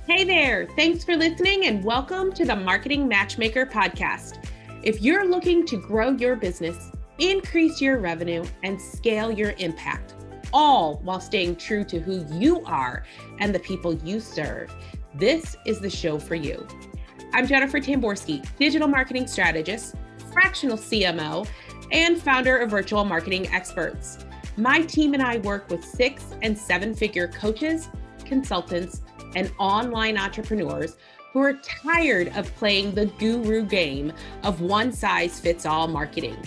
Hey there, thanks for listening and welcome to the Marketing Matchmaker podcast. If you're looking to grow your business, increase your revenue, and scale your impact, all while staying true to who you are and the people you serve, this is the show for you. I'm Jennifer Tamborski, digital marketing strategist, fractional CMO, and founder of Virtual Marketing Experts. My team and I work with 6- and 7-figure coaches, consultants, and online entrepreneurs who are tired of playing the guru game of one-size-fits-all marketing.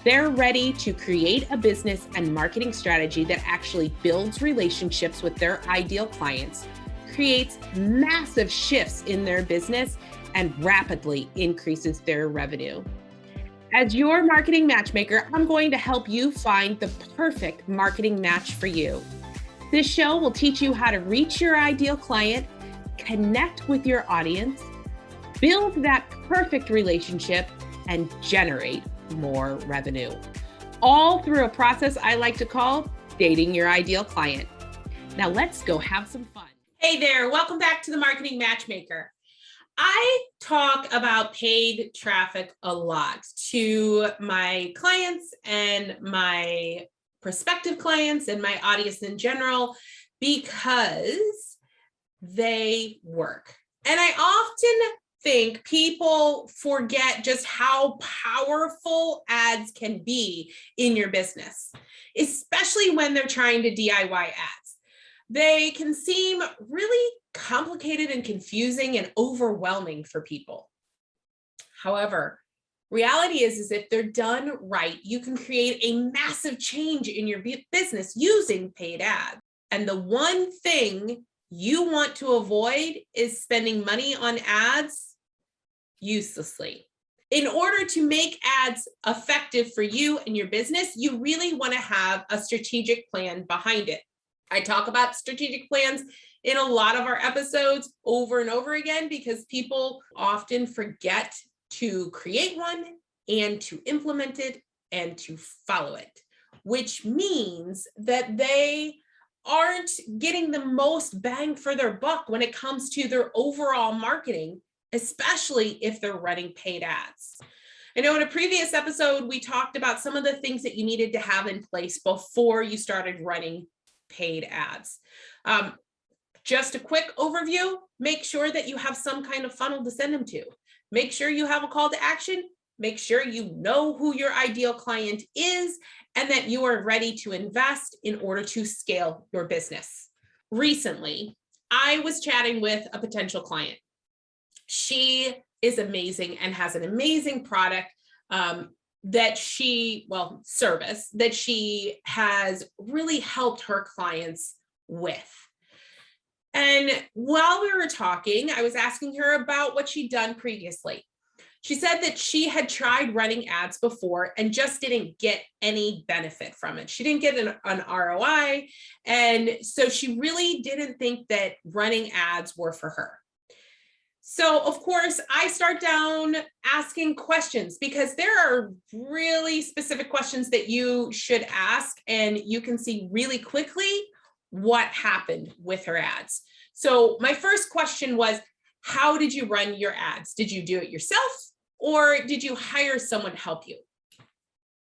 They're ready to create a business and marketing strategy that actually builds relationships with their ideal clients, creates massive shifts in their business, and rapidly increases their revenue. As your marketing matchmaker, I'm going to help you find the perfect marketing match for you. This show will teach you how to reach your ideal client, connect with your audience, build that perfect relationship, and generate more revenue. All through a process I like to call dating your ideal client. Now let's go have some fun. Hey there, welcome back to the Marketing Matchmaker. I talk about paid traffic a lot to my clients and my prospective clients and my audience in general because they work. And I often think people forget just how powerful ads can be in your business, especially when they're trying to DIY ads. They can seem really complicated and confusing and overwhelming for people. However, reality is if they're done right, you can create a massive change in your business using paid ads. And the one thing you want to avoid is spending money on ads uselessly. In order to make ads effective for you and your business, you really want to have a strategic plan behind it. I talk about strategic plans in a lot of our episodes over and over again because people often forget to create one and to implement it and to follow it, which means that they aren't getting the most bang for their buck when it comes to their overall marketing, especially if they're running paid ads. I know in a previous episode, we talked about some of the things that you needed to have in place before you started running paid ads. Just a quick overview, make sure that you have some kind of funnel to send them to. Make sure you have a call to action. Make sure you know who your ideal client is and that you are ready to invest in order to scale your business. Recently, I was chatting with a potential client. She is amazing and has an amazing product service that she has really helped her clients with. And while we were talking, I was asking her about what she'd done previously. She said that she had tried running ads before and just didn't get any benefit from it. She didn't get an ROI. And so she really didn't think that running ads were for her. So, of course, I start down asking questions because there are really specific questions that you should ask, and you can see really quickly what happened with her ads. So my first question was, how did you run your ads? Did you do it yourself or did you hire someone to help you?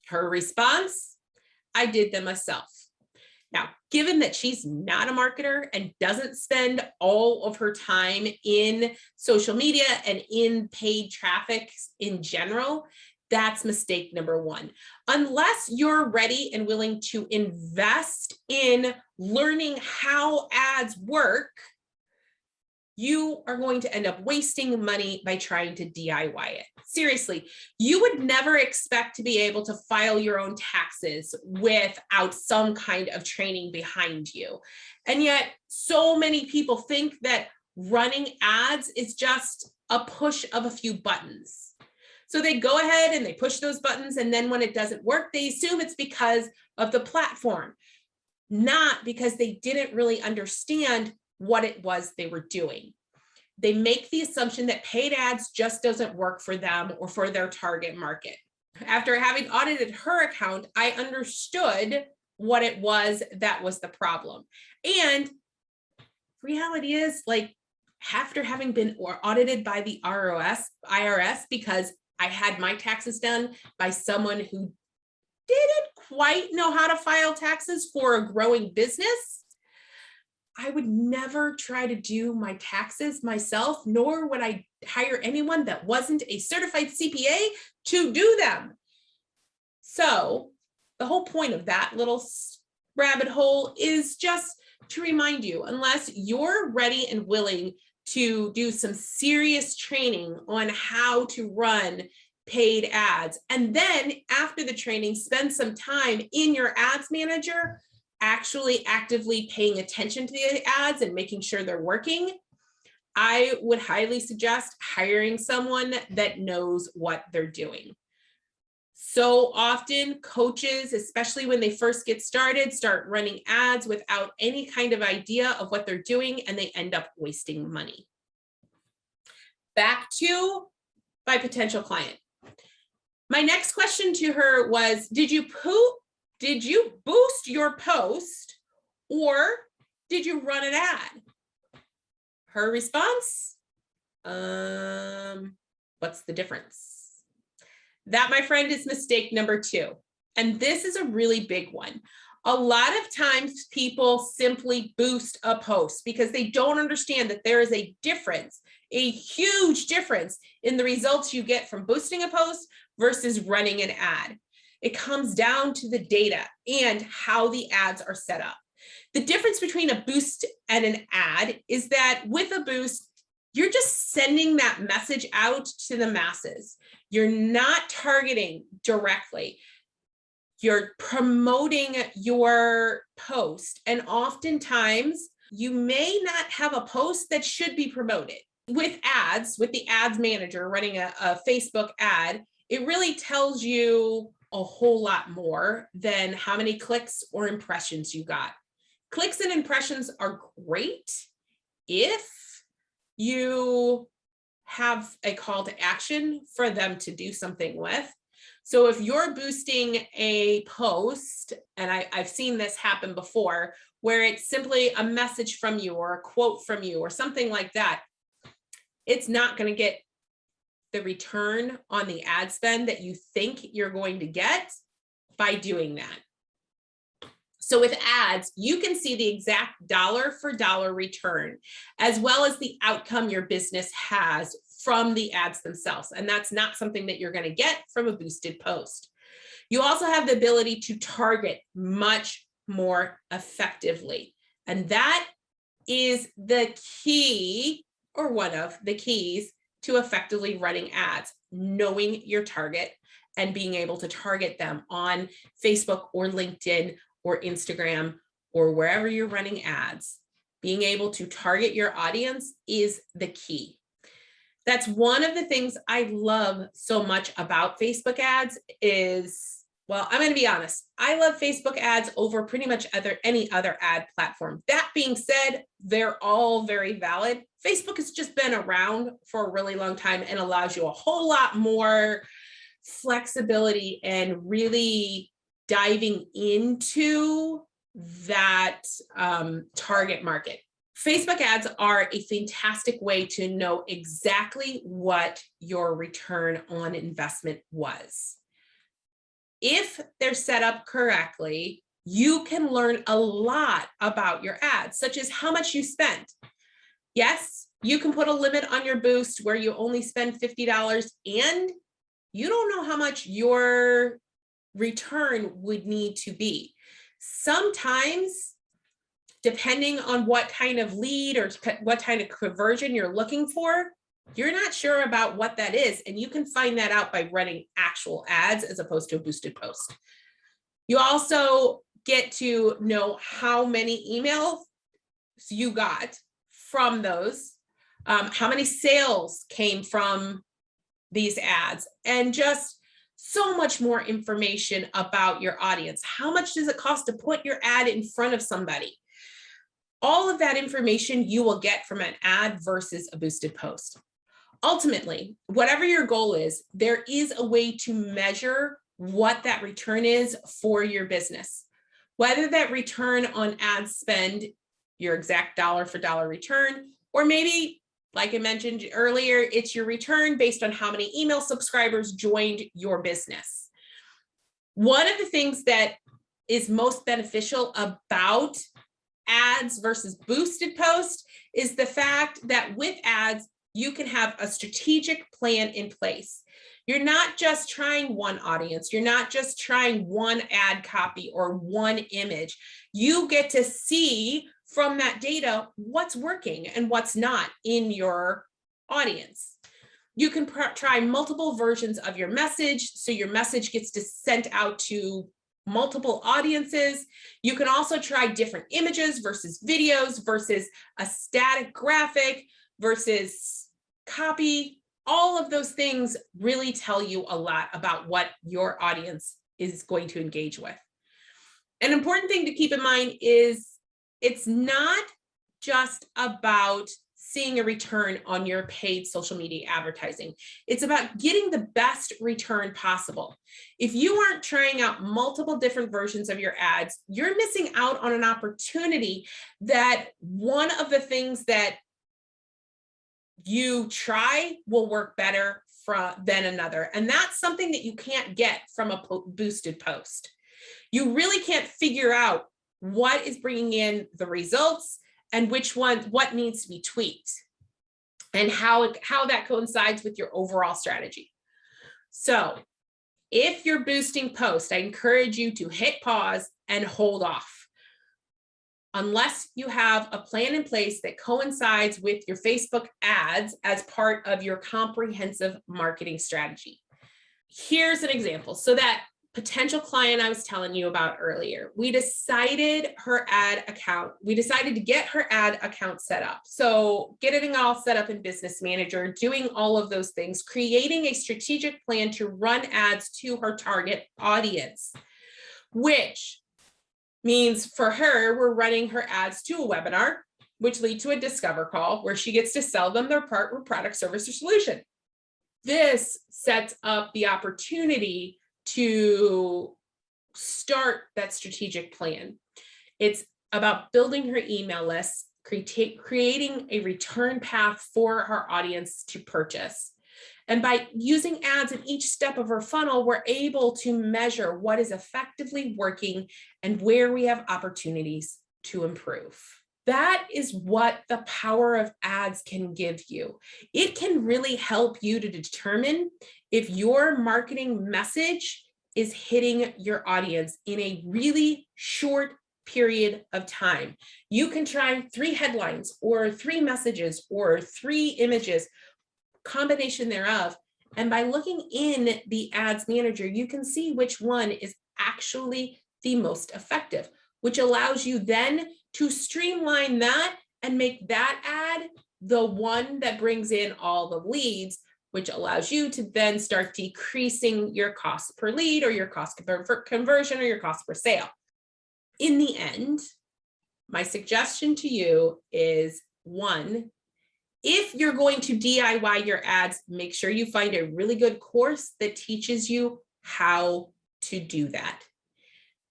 Her response, I did them myself. Now, given that she's not a marketer and doesn't spend all of her time in social media and in paid traffic in general, that's mistake number one. Unless you're ready and willing to invest in learning how ads work, you are going to end up wasting money by trying to DIY it. Seriously, you would never expect to be able to file your own taxes without some kind of training behind you. And yet, so many people think that running ads is just a push of a few buttons. So they go ahead and they push those buttons, and then when it doesn't work, they assume it's because of the platform, not because they didn't really understand what it was they were doing. They make the assumption that paid ads just doesn't work for them or for their target market. After having audited her account, I understood what it was that was the problem. And reality is, like, after having been audited by the IRS, because I had my taxes done by someone who didn't quite know how to file taxes for a growing business, I would never try to do my taxes myself, nor would I hire anyone that wasn't a certified CPA to do them. So the whole point of that little rabbit hole is just to remind you, unless you're ready and willing to do some serious training on how to run paid ads, and then after the training, spend some time in your ads manager actually actively paying attention to the ads and making sure they're working, I would highly suggest hiring someone that knows what they're doing. So often coaches, especially when they first get started, start running ads without any kind of idea of what they're doing, and they end up wasting money. Back to my potential client. My next question to her was, did you boost your post or did you run an ad? Her response, what's the difference? That, my friend, is mistake number 2. And this is a really big one. A lot of times people simply boost a post because they don't understand that there is a difference, a huge difference in the results you get from boosting a post versus running an ad. It comes down to the data and how the ads are set up. The difference between a boost and an ad is that with a boost, you're just sending that message out to the masses. You're not targeting directly. You're promoting your post. And oftentimes you may not have a post that should be promoted. With ads, with the ads manager running a Facebook ad, it really tells you a whole lot more than how many clicks or impressions you got. Clicks and impressions are great if you have a call to action for them to do something with. So if you're boosting a post, and I've seen this happen before, where it's simply a message from you or a quote from you or something like that, it's not going to get the return on the ad spend that you think you're going to get by doing that. So with ads, you can see the exact dollar for dollar return, as well as the outcome your business has from the ads themselves. And that's not something that you're going to get from a boosted post. You also have the ability to target much more effectively. And that is the key, or one of the keys, to effectively running ads, knowing your target and being able to target them on Facebook or LinkedIn or Instagram or wherever you're running ads. Being able to target your audience is the key. That's one of the things I love so much about Facebook ads is, well, I'm going to be honest, I love Facebook ads over pretty much any other ad platform. That being said, they're all very valid. Facebook has just been around for a really long time and allows you a whole lot more flexibility and really diving into that target market. Facebook ads are a fantastic way to know exactly what your return on investment was. If they're set up correctly, you can learn a lot about your ads, such as how much you spent. Yes, you can put a limit on your boost where you only spend $50 and you don't know how much your return would need to be. Sometimes, depending on what kind of lead or what kind of conversion you're looking for, you're not sure about what that is. And you can find that out by running actual ads as opposed to a boosted post. You also get to know how many emails you got from those, how many sales came from these ads, and just so much more information about your audience. How much does it cost to put your ad in front of somebody? All of that information you will get from an ad versus a boosted post. Ultimately, whatever your goal is, there is a way to measure what that return is for your business. Whether that return on ad spend, your exact dollar for dollar return, or maybe Like I mentioned earlier, it's your return based on how many email subscribers joined your business. One of the things that is most beneficial about ads versus boosted posts is the fact that with ads, you can have a strategic plan in place. You're not just trying one audience. You're not just trying one ad copy or one image. You get to see from that data what's working and what's not in your audience. You can try multiple versions of your message, so your message gets sent out to multiple audiences. You can also try different images versus videos versus a static graphic versus copy. All of those things really tell you a lot about what your audience is going to engage with. An important thing to keep in mind is it's not just about seeing a return on your paid social media advertising. It's about getting the best return possible. If you aren't trying out multiple different versions of your ads, you're missing out on an opportunity that one of the things that you try will work better than another. And that's something that you can't get from a boosted post. You really can't figure out what is bringing in the results and what needs to be tweaked and how that coincides with your overall strategy. So if you're boosting posts, I encourage you to hit pause and hold off. Unless you have a plan in place that coincides with your Facebook ads as part of your comprehensive marketing strategy. Here's an example. So that potential client I was telling you about earlier, we decided to get her ad account set up. So getting all set up in Business Manager, doing all of those things, creating a strategic plan to run ads to her target audience, which means for her, we're running her ads to a webinar, which lead to a discover call where she gets to sell them their product, service, or solution. This sets up the opportunity to start that strategic plan. It's about building her email list, creating a return path for her audience to purchase. And by using ads in each step of her funnel, we're able to measure what is effectively working and where we have opportunities to improve. That is what the power of ads can give you. It can really help you to determine if your marketing message is hitting your audience in a really short period of time. You can try 3 headlines or 3 messages or 3 images, combination thereof. And by looking in the ads manager, you can see which one is actually the most effective, which allows you then to streamline that and make that ad the one that brings in all the leads, which allows you to then start decreasing your cost per lead or your cost per conversion or your cost per sale. In the end, my suggestion to you is 1, if you're going to DIY your ads, make sure you find a really good course that teaches you how to do that.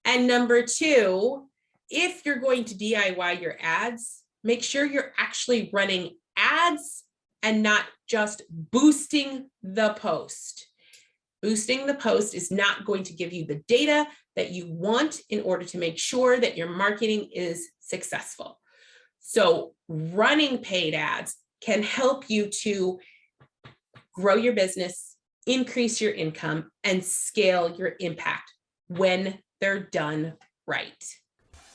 And number 2, if you're going to DIY your ads, make sure you're actually running ads and not just boosting the post. Boosting the post is not going to give you the data that you want in order to make sure that your marketing is successful. So running paid ads can help you to grow your business, increase your income, and scale your impact when they're done right.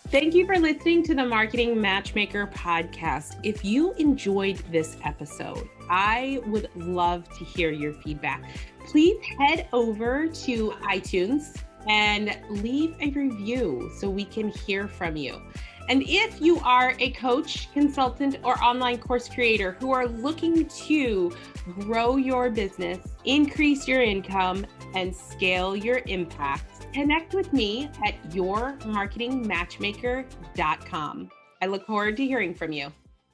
Thank you for listening to the Marketing Matchmaker podcast. If you enjoyed this episode, I would love to hear your feedback. Please head over to iTunes and leave a review so we can hear from you. And if you are a coach, consultant, or online course creator who are looking to grow your business, increase your income, and scale your impact, connect with me at yourmarketingmatchmaker.com. I look forward to hearing from you.